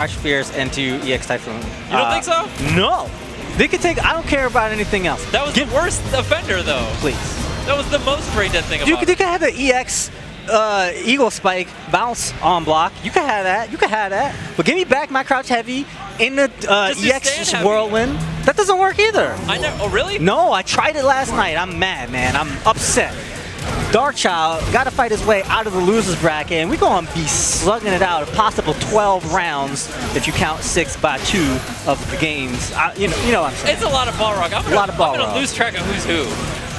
Crash Fierce into EX Typhoon. You don't think so? No. They could take. I don't care about anything else. That was the worst offender, though. Please. That was the most brain dead thing about it. You could have the EX Eagle Spike bounce on block. You could have that. You could have that. But give me back my crouch heavy in the EX Whirlwind. That doesn't work either. I know. Oh, really? No, I tried it last night. I'm mad, man. I'm upset. Darkchild got to fight his way out of the losers bracket, and we're going to be slugging it out a possible 12 rounds if you count 6 by 2 of the games. You know what I'm saying. It's a lot of Balrog. I'm going to lose track of who's who.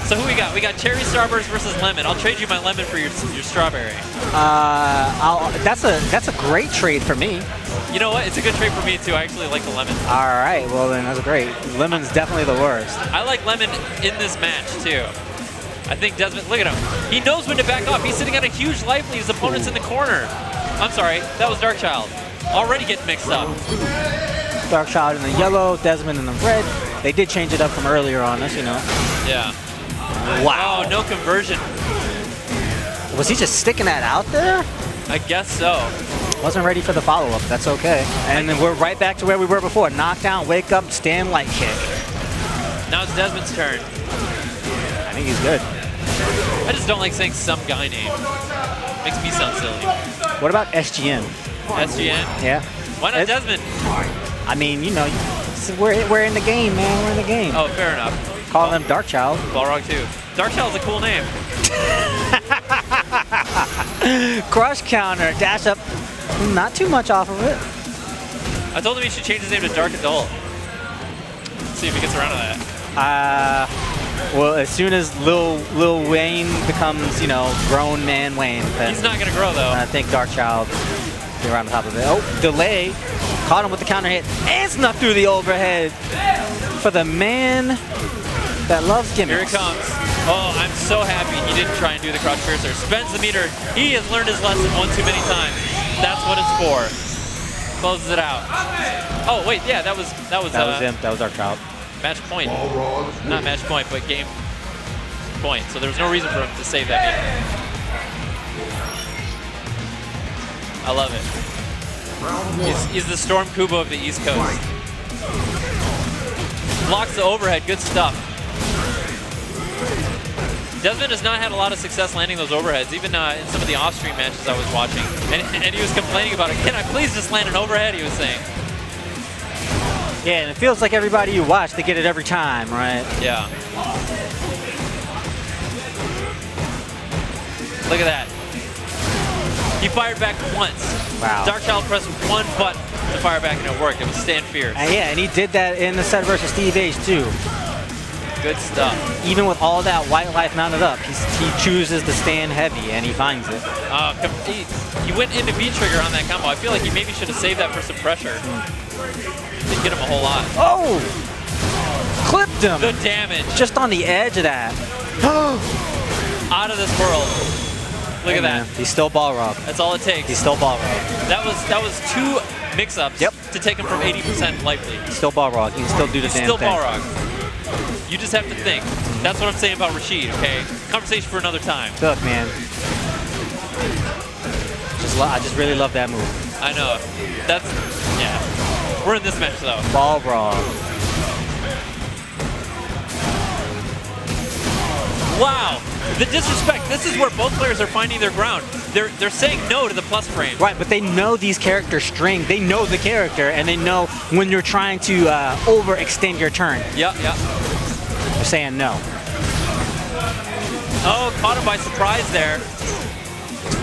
So who we got? We got cherry starburst versus lemon. I'll trade you my lemon for your strawberry. That's a great trade for me. You know what? It's a good trade for me too. I actually like the lemon. All right, well then that's great. Lemon's definitely the worst. I like lemon in this match too. I think Desmond, look at him. He knows when to back off. He's sitting at a huge life lead. His opponent's in the corner. I'm sorry, that was Darkchild. Already getting mixed up. Darkchild in the yellow, Desmond in the red. They did change it up from earlier on us, you know. Yeah. Wow. Oh, no conversion. Was he just sticking that out there? I guess so. Wasn't ready for the follow-up. That's okay. And then we're right back to where we were before. Knockdown, wake up, stand, light kick. Now it's Desmond's turn. I think he's good. I just don't like saying some guy name. Makes me sound silly. What about SGN? SGN? Yeah. Why not Desmond? I mean, you know, we're in the game, man. We're in the game. Oh, fair enough. Call him Darkchild. Balrog too. Darkchild's a cool name. Crush counter, dash up. Not too much off of it. I told him he should change his name to Dark Adult. Let's see if he gets around to that. Well, as soon as Lil Wayne becomes, you know, grown man Wayne, then he's not gonna grow though. I think Darkchild be around the top of it. Oh, delay. Caught him with the counter hit and snuck through the overhead for the man that loves gimmicks. Here it comes. Oh, I'm so happy he didn't try and do the crouch piercer. Spends the meter. He has learned his lesson one too many times. That's what it's for. Closes it out. Oh wait, yeah, that was him. That was Darkchild. Match point. Not match point, but game point. So there was no reason for him to save that meter. I love it. He's the Storm Kubo of the East Coast. Blocks the overhead. Good stuff. Desmond has not had a lot of success landing those overheads, even in some of the off-stream matches I was watching. And he was complaining about it. Can I please just land an overhead, he was saying. Yeah, and it feels like everybody you watch, they get it every time, right? Yeah. Look at that. He fired back once. Wow. Darkchild pressed one button to fire back and it worked. It was stand fierce. And yeah, and he did that in the set versus Steve H too. Good stuff. Even with all that white life mounted up, he chooses to stand heavy and he finds it. He went into V-trigger on that combo. I feel like he maybe should have saved that for some pressure. Didn't get him a whole lot. Oh! Clipped him! The damage. Just on the edge of that. Out of this world. Look at that. He's still Balrog. That's all it takes. He's still Balrog. That was 2 mix-ups to take him from 80% life lead. He's still Balrog. He can still do the damn thing. Still Balrog. You just have to think. That's what I'm saying about Rashid, okay? Conversation for another time. Look, man. I just really love that move. I know. Yeah. We're in this match, though. Balrog. Wow. The disrespect. This is where both players are finding their ground. They're saying no to the plus frame. Right, but they know these character strings. They know the character, and they know when you're trying to overextend your turn. Yeah. They're saying no. Oh, caught him by surprise there.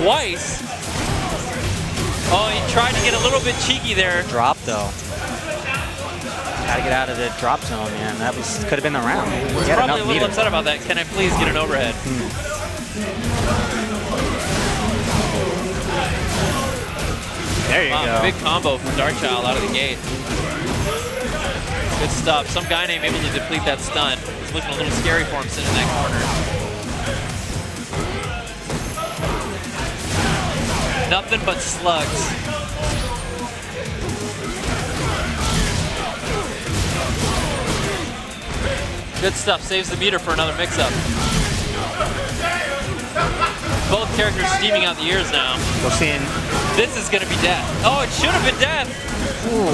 Twice. Oh, he tried to get a little bit cheeky there. Drop, though. Gotta get out of the drop zone, man. That could have been the round. He's probably a little upset about that. Can I please get an overhead? There you go. Big combo from Darkchild out of the gate. Good stuff. Some guy named able to deplete that stun. It's looking a little scary for him sitting in that corner. Nothing but slugs. Good stuff. Saves the meter for another mix-up. Both characters steaming out the ears now. We're seeing. This is going to be death. Oh, it should have been death. Ooh.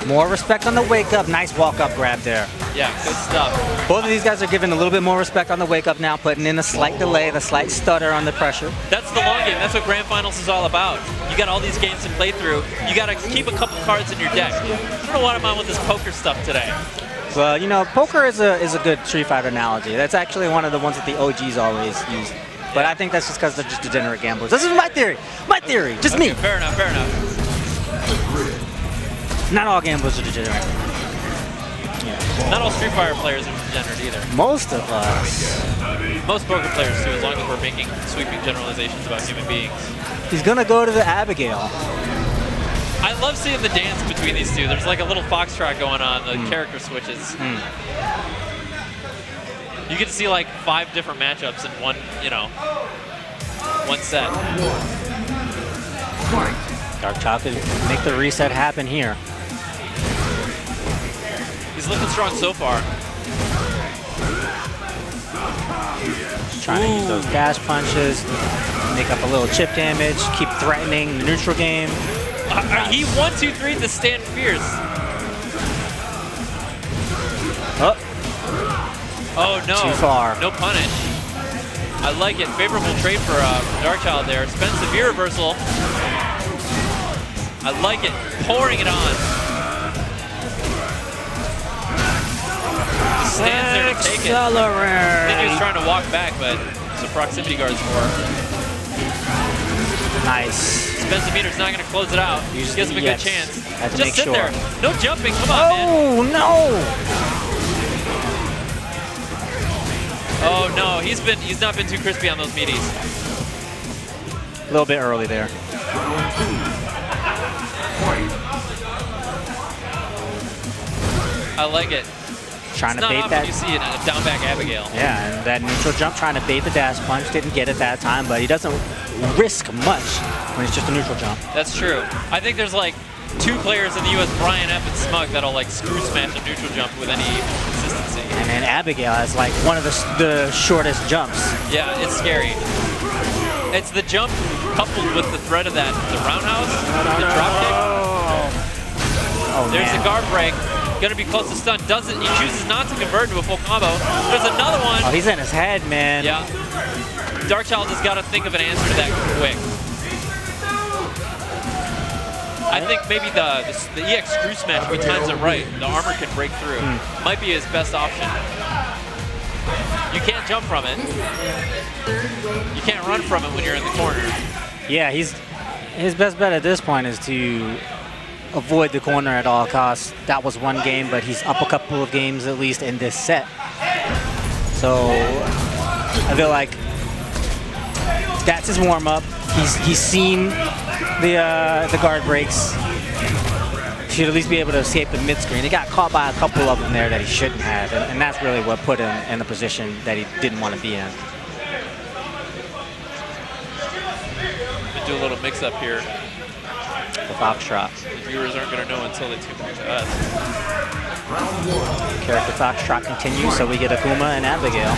More respect on the wake up. Nice walk up grab there. Yeah, good stuff. Both of these guys are giving a little bit more respect on the wake up now, putting in a slight delay, the slight stutter on the pressure. That's the long game. That's what Grand Finals is all about. You got all these games to play through. You got to keep a couple cards in your deck. I don't know what I'm on with this poker stuff today. Well, you know, poker is a good Street Fighter analogy. That's actually one of the ones that the OGs always use. But I think that's just because they're just degenerate gamblers. This is my theory. My theory. Just me. Fair enough, fair enough. Not all gamblers are degenerate. Not all Street Fighter players are degenerate either. Most of us. Most poker players too, as long as we're making sweeping generalizations about human beings. He's going to go to the Abigail. I love seeing the dance between these two. There's like a little foxtrot going on, the character switches. You get to see like 5 different matchups in one, you know, one set. Darkchild could make the reset happen here. He's looking strong so far. Just trying to use those dash punches, make up a little chip damage, keep threatening the neutral game. He 1-2-3 to stand fierce. Oh no! Too far. No punish. I like it. Favorable trade for Darkchild there. Spend severe reversal. I like it. Pouring it on. Just stands there to take it. I think he was trying to walk back, but it's a proximity guards for. Nice. Spends the meter's not going to close it out. Gives him a good chance. Just sit there. No jumping. Come on, man. Oh no! Oh no, he's not been too crispy on those meaties. A little bit early there. I like it. Trying it's to not bait often that. You see it in a down back Abigail. Yeah, and that neutral jump trying to bait the dash punch. Didn't get it that time, but he doesn't risk much when it's just a neutral jump. That's true. I think there's like 2 players in the US, Brian F and Smug, that'll like screw smash a neutral jump with any consistency. And then Abigail has like one of the shortest jumps. Yeah, it's scary. It's the jump coupled with the threat of that, the roundhouse, the drop kick. Oh, There's man. the guard break. Gonna be close to stun. Doesn't, he chooses not to convert into a full combo. There's another one. Oh, he's in his head, man. Yeah. Darkchild has got to think of an answer to that quick. I think maybe the EX screw smash, if he times it right, the armor can break through. Might be his best option. You can't jump from it. You can't run from it when you're in the corner. Yeah, his best bet at this point is to avoid the corner at all costs. That was one game, but he's up a couple of games at least in this set. So I feel like that's his warm-up. He's seen the guard breaks. Should at least be able to escape the mid-screen. He got caught by a couple of them there that he shouldn't have, and that's really what put him in the position that he didn't want to be in. We'll do a little mix-up here. The foxtrot. The viewers aren't going to know until they tune in to us. Character foxtrot continues, so we get Akuma and Abigail.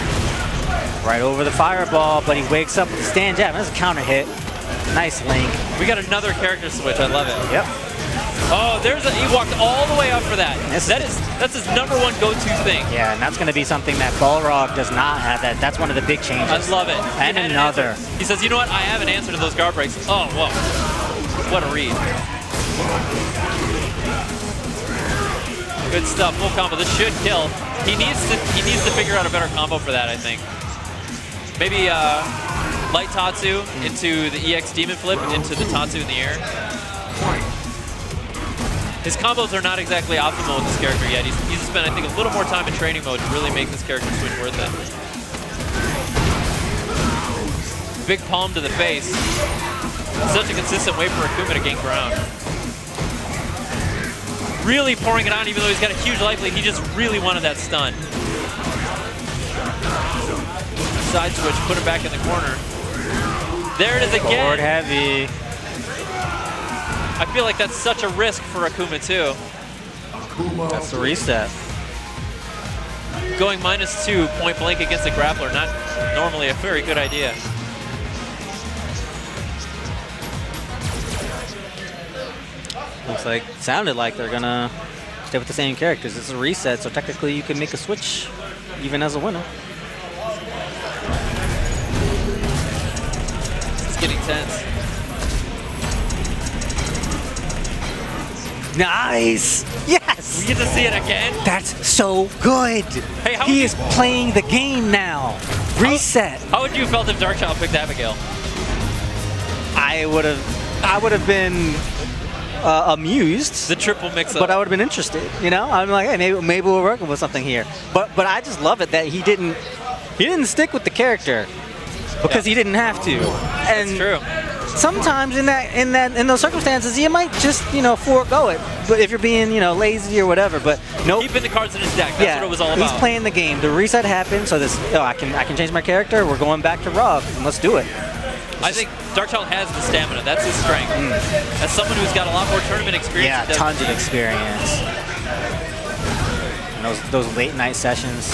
Right over the fireball, but he wakes up with the stand jab. That's a counter hit. Nice link. We got another character switch. I love it. Yep. Oh, he walked all the way up for that. That's his #1 go-to thing. Yeah, and that's going to be something that Balrog does not have. That's one of the big changes. I love it. And another. He says, you know what? I have an answer to those guard breaks. Oh, whoa. What a read. Good stuff. Full combo. This should kill. He needs to figure out a better combo for that, I think. Maybe light Tatsu into the EX Demon Flip into the Tatsu in the air. His combos are not exactly optimal with this character yet. He's needs to spend, I think, a little more time in training mode to really make this character switch worth it. Big palm to the face. Such a consistent way for Akuma to gain ground. Really pouring it on, even though he's got a huge life lead. He just really wanted that stun. Side switch, put him back in the corner. There it is again. Forward heavy. I feel like that's such a risk for Akuma too. That's the reset. Going -2 point blank against a grappler, not normally a very good idea. Looks like, sounded like they're gonna stay with the same characters. This is a reset, so technically you can make a switch even as a winner. It's getting tense. Nice! Yes! We get to see it again. That's so good. Hey, how he would is playing the game now. Reset. How would you have felt if Darkchild picked Abigail? I would have been amused. The triple mix-up. But I would have been interested. You know, I'm like, hey, maybe we're working with something here. But I just love it that he didn't stick with the character because he didn't have to. And That's true. sometimes in those circumstances, you might just forego it. But if you're being lazy or whatever, but nope. Keeping the cards in his deck. That's what it was all about. He's playing the game. The reset happened, so I can change my character. We're going back to Rob, and let's do it. I think Darkchild has the stamina. That's his strength. As someone who's got a lot more tournament experience. Yeah, tons of experience. And those late night sessions.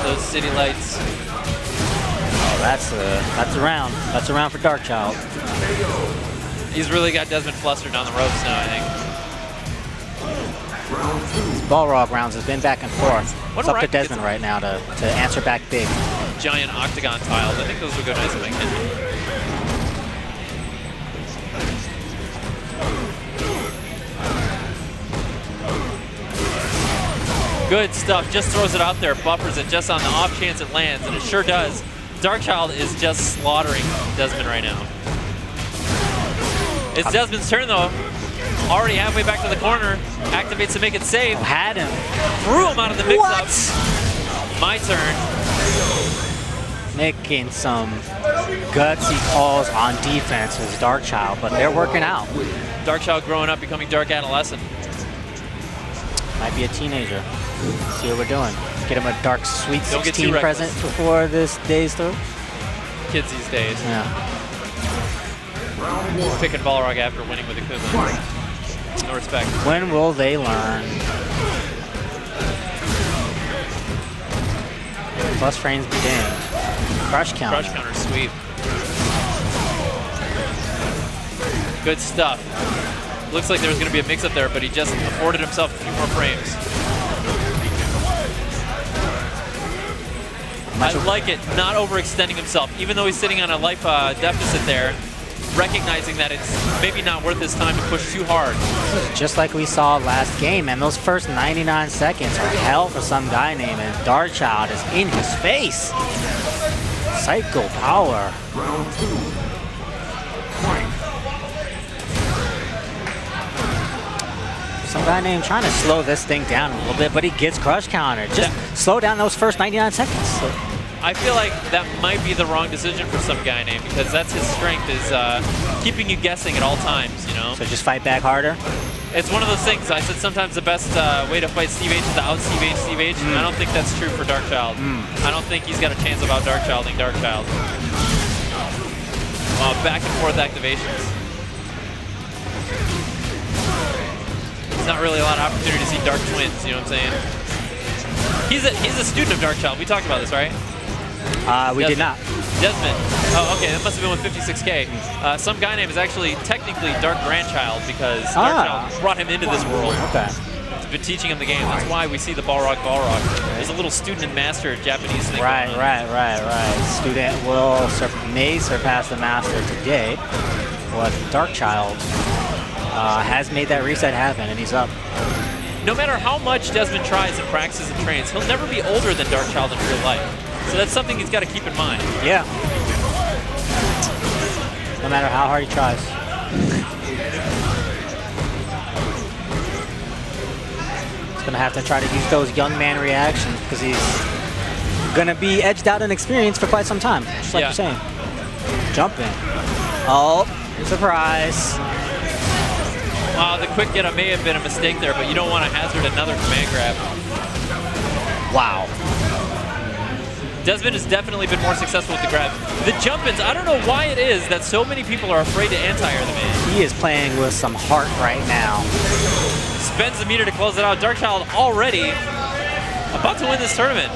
Those city lights. Oh, that's a round. That's a round for Darkchild. He's really got Desmond flustered on the ropes now, I think. Balrog rounds has been back and forth. It's up to Rocket Desmond right now to answer back big. Giant octagon tiles. I think those would go nice in my kitchen. Good stuff. Just throws it out there, buffers it just on the off chance it lands, and it sure does. Darkchild is just slaughtering Desmond right now. It's Desmond's turn though. Already halfway back to the corner. Activates to make it safe. Had him. Threw him out of the mix-up. My turn. Making some gutsy calls on defense is Darkchild, but they're working out. Darkchild growing up, becoming dark adolescent. Might be a teenager. See what we're doing. Get him a dark sweet Don't get 16 too present reckless. before this day's through. Kids these days. Yeah. Picking Balrog after winning with Akuma. No respect. When will they learn? Plus frames be damned. Crush counter. Crush counter sweep. Good stuff. Looks like there was going to be a mix-up there, but he just afforded himself a few more frames. I like it, not overextending himself, even though he's sitting on a life deficit there, recognizing that it's maybe not worth his time to push too hard. Just like we saw last game, and those first 99 seconds are hell for some guy named Darkchild is in his face. Psycho power. Some guy named trying to slow this thing down a little bit, but he gets crush counter. Just slow down those first 99 seconds. So. I feel like that might be the wrong decision for some guy named, because that's his strength, is keeping you guessing at all times, So just fight back harder? It's one of those things. I said sometimes the best way to fight Steve H is to out Steve H Steve H. I don't think that's true for Darkchild. I don't think he's got a chance of out Darkchilding Darkchild. Back and forth activations. There's not really a lot of opportunity to see Dark Twins, you know what I'm saying? He's a student of Darkchild. We talked about this, right? We did not. Desmond. Oh, okay. That must have been with 56K. Some guy named is actually technically Dark Grandchild, because Darkchild brought him into this world. Okay. He's been teaching him the game. That's why we see the Balrog. There's a little student and master Japanese thing. Right. Student may surpass the master today, but Darkchild has made that reset happen, and he's up. No matter how much Desmond tries and practices and trains, he'll never be older than Darkchild in real life. So that's something he's got to keep in mind. Yeah. No matter how hard he tries. He's going to have to try to use those young man reactions, because he's going to be edged out in experience for quite some time, just like you're saying. Jumping. Oh, surprise. The quick get-up may have been a mistake there, but you don't want to hazard another command grab. Wow. Desmond has definitely been more successful with the grab. The jump-ins, I don't know why it is that so many people are afraid to anti-air the man. He is playing with some heart right now. Spends the meter to close it out. Darkchild already about to win this tournament.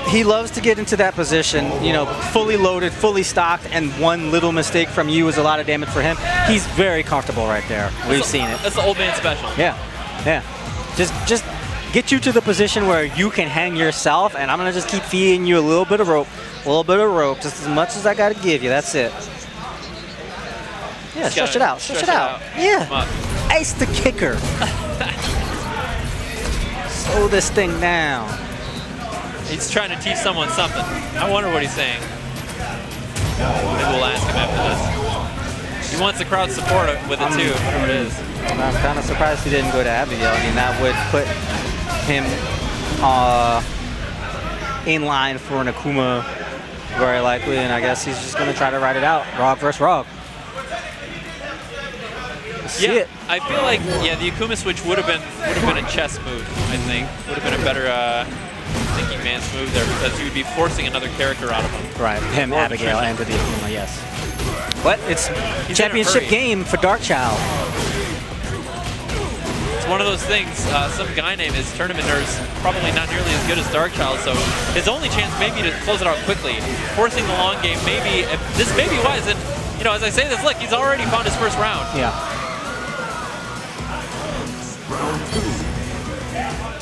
he loves to get into that position, you know, fully loaded, fully stocked, and one little mistake from you is a lot of damage for him. He's very comfortable right there. We've seen it. That's the old man special. Yeah, yeah. Just get you to the position where you can hang yourself, and I'm gonna just keep feeding you a little bit of rope, just as much as I gotta give you. That's it. Yeah, stretch it out. Yeah. Ice the kicker. Slow this thing down. He's trying to teach someone something. I wonder what he's saying. Maybe we'll ask him after this. He wants the crowd support with it too, whatever it is. I'm kind of surprised he didn't go to Abigail. I mean, that would put him in line for an Akuma very likely, and I guess he's just going to try to ride it out. Rog versus Rog. Yeah, I feel like the Akuma switch would have been a chess move. I think would have been a better thinking man's move there because you would be forcing another character out of him. Right, him, Abigail, and the Akuma, yes. But it's championship game for Darkchild. It's one of those things. Some guy named his tournament nerves probably not nearly as good as Darkchild, so his only chance may be to close it out quickly, forcing the long game. Maybe this may be wise, and you know, as I say this, look, he's already found his first round. Yeah.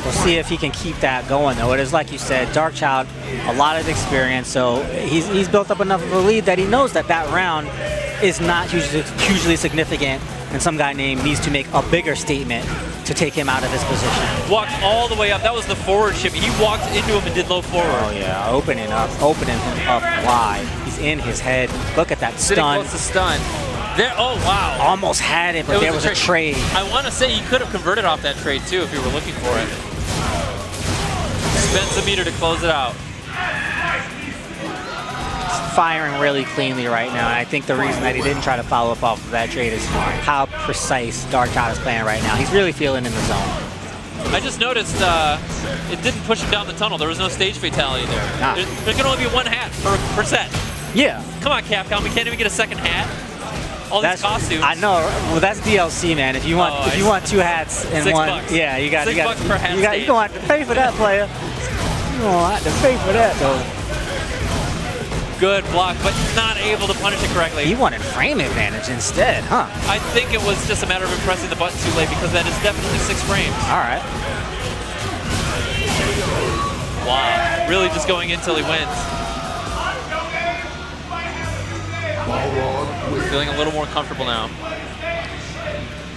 We'll see if he can keep that going, though. It is like you said, Darkchild, a lot of experience, so he's built up enough of a lead that he knows that that round is not hugely significant, and some guy named needs to make a bigger statement to take him out of his position. Walked all the way up. That was the forward ship. He walked into him and did low forward. Oh yeah, opening him up wide. He's in his head. Look at that Sitting stun. close to stun. There, oh wow. Almost had it, but there was a trade. I want to say he could have converted off that trade too if he were looking for it. Spends a meter to close it out. He's firing really cleanly right now, and I think the reason that he didn't try to follow up off of that trade is how precise Darkchild is playing right now. He's really feeling in the zone. I just noticed it didn't push him down the tunnel. There was no stage fatality there. Nah. There can only be one hat per set. Yeah. Come on, Capcom. We can't even get a second hat. All these costumes. I know. Well, that's DLC, man. If you want, if you want two hats in one, $6. yeah, you got $6 per hat. You gonna have to pay for that, player. You gonna have to pay for that, though. Good block, but not able to punish it correctly. He wanted frame advantage instead, huh? I think it was just a matter of him pressing the button too late because that is definitely 6 frames. All right. Wow. Really just going in till he wins. Feeling a little more comfortable now.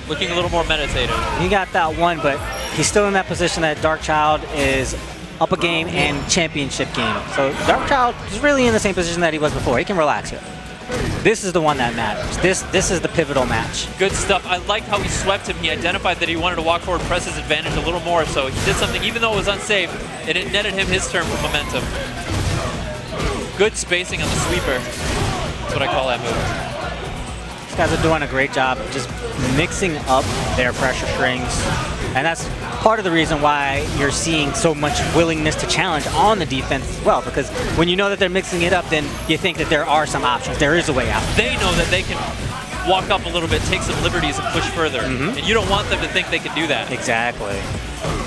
Looking a little more meditative. He got that one, but he's still in that position that Darkchild is up a game and championship game. So Darkchild is really in the same position that he was before. He can relax here. This is the one that matters. This is the pivotal match. Good stuff. I liked how he swept him. He identified that he wanted to walk forward, press his advantage a little more. So he did something, even though it was unsafe, and it netted him his turn for momentum. Good spacing on the sweeper. That's what I call that move. These guys are doing a great job of just mixing up their pressure strings. And that's part of the reason why you're seeing so much willingness to challenge on the defense as well. Because when you know that they're mixing it up, then you think that there are some options. There is a way out. They know that they can walk up a little bit, take some liberties, and push further. And you don't want them to think they can do that. Exactly.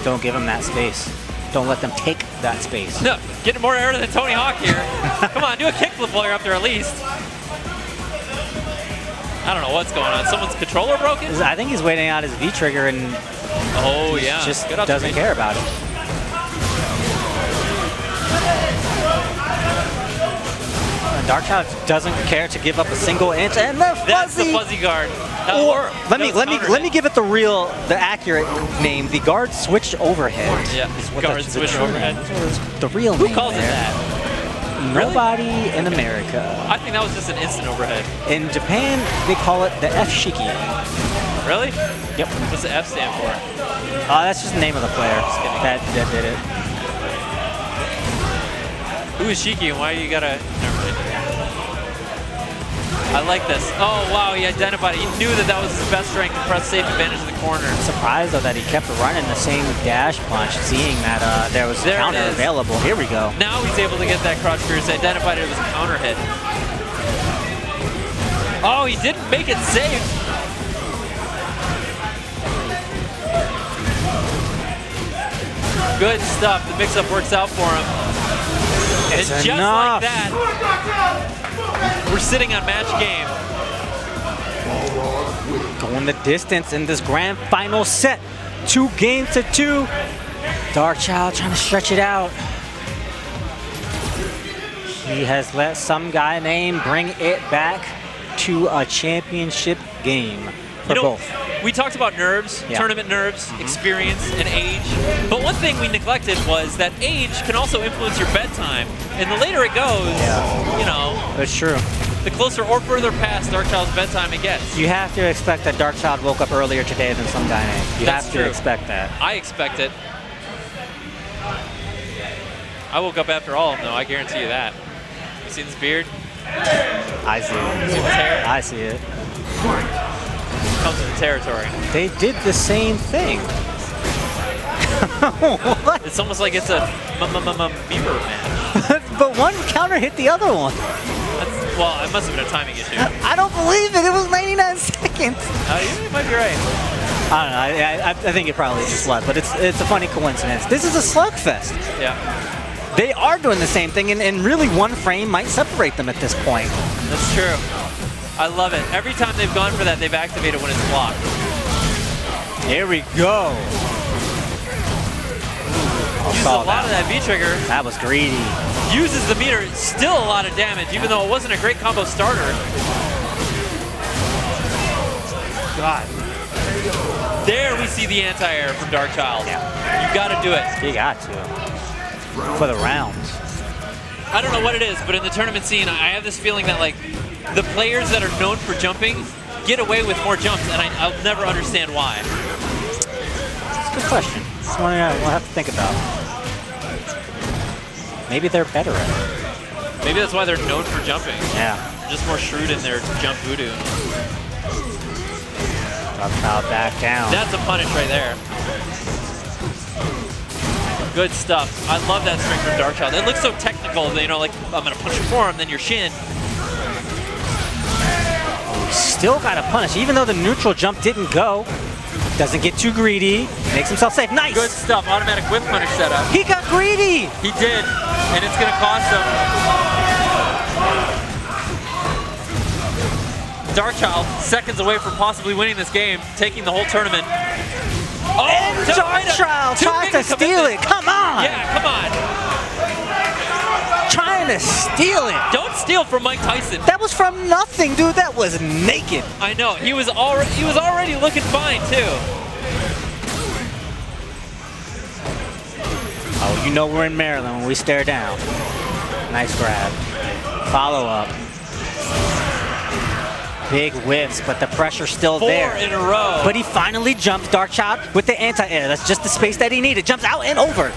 Don't give them that space. Don't let them take that space. No, getting more air than Tony Hawk here. Come on, do a kickflip while you're up there at least. I don't know what's going on. Someone's controller broken? I think he's waiting out his V trigger and just doesn't care about it. Darkchild doesn't care to give up a single inch, and the fuzzy. That's the fuzzy guard. Or let me give it the accurate name, the guard switch overhead. Yeah, guard switch overhead. The real Who name calls it there. that? Nobody in America. I think that was just an instant overhead. In Japan, they call it the F Shiki. Really? Yep. What's the F stand for? That's just the name of the player that did it. Who is Shiki and why you gotta... Never mind. I like this. Oh, wow, he identified it. He knew that was his best strength to press safe advantage in the corner. I'm surprised, though, that he kept running the same dash punch, seeing that there was a counter available. Here we go. Now he's able to get that crouch pierce. Identified it as a counter hit. Oh, he didn't make it safe. Good stuff. The mix-up works out for him. It's and just enough. like that, we're sitting on match game. Going the distance in this grand final set. 2 games to 2. Darkchild trying to stretch it out. He has let someguyname bring it back to a championship game for both. We talked about nerves, tournament nerves, experience, and age. But one thing we neglected was that age can also influence your bedtime. And the later it goes, you know, That's true. the closer or further past Darkchild's bedtime it gets. You have to expect that Darkchild woke up earlier today than someguyname. You That's have to true. expect that. I expect it. I woke up after all of them, though. I guarantee you that. You seen this beard? I see it. See this hair? I see it. Comes with the territory. They did the same thing. What? It's almost like it's a beaver match. But one counter hit the other one. Well, it must have been a timing issue. I don't believe it. It was 99 seconds. You might be right. I don't know. I think it probably just was, but it's a funny coincidence. This is a slugfest. Yeah. They are doing the same thing, and really one frame might separate them at this point. That's true. I love it. Every time they've gone for that, they've activated when it's blocked. Here we go. Uses a lot of that V-trigger. That was greedy. Uses the meter. Still a lot of damage, even though it wasn't a great combo starter. God. There we see the anti-air from Darkchild. Yeah. You got to do it. You got to. For the rounds. I don't know what it is, but in the tournament scene, I have this feeling that like the players that are known for jumping get away with more jumps, and I'll never understand why. That's a good question. It's one we'll have to think about. Maybe they're better at it. Maybe that's why they're known for jumping. Yeah. They're just more shrewd in their jump voodoo. Darkchild back down. That's a punish right there. Good stuff. I love that string from Darkchild. It looks so technical. You know, like I'm gonna punch your forearm, then your shin. Still got a punish, even though the neutral jump didn't go. Doesn't get too greedy. Makes himself safe. Nice. Good stuff. Automatic whip punish setup. He got greedy. He did, and it's gonna cost him. Darkchild, seconds away from possibly winning this game, taking the whole tournament. Oh, And Darkchild tries to steal it. Come on. Yeah, come on. Trying to steal it. Don't steal from Mike Tyson. That was from nothing, dude. That was naked. I know. He was already looking fine too. Oh, you know we're in Maryland when we stare down. Nice grab. Follow up. Big whiffs, but the pressure's still there. 4 in a row. But he finally jumps Darkchild with the anti-air. That's just the space that he needed. Jumps out and over.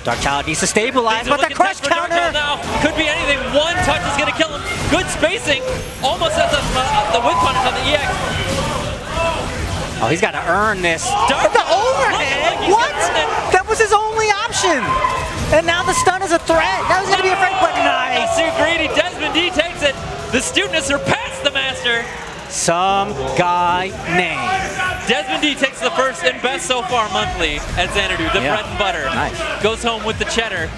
Darkchild needs to stabilize, but the crush counter. Now could be anything. One touch is going to kill him. Good spacing. Almost has the whip punish on the EX. Oh, he's got to earn this. Darkchild, The overhead? like What? That was his only option. And now the stun is a threat. That was going to be a frame, but nice. Too greedy. Desmond D takes it. The student has surpassed the master. Someguyname. Desmond D takes the first and best so far monthly at Xanadu, the bread and butter. Nice. Goes home with the cheddar.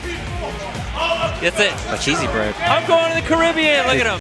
That's it. A cheesy bread. I'm going to the Caribbean. Look at him.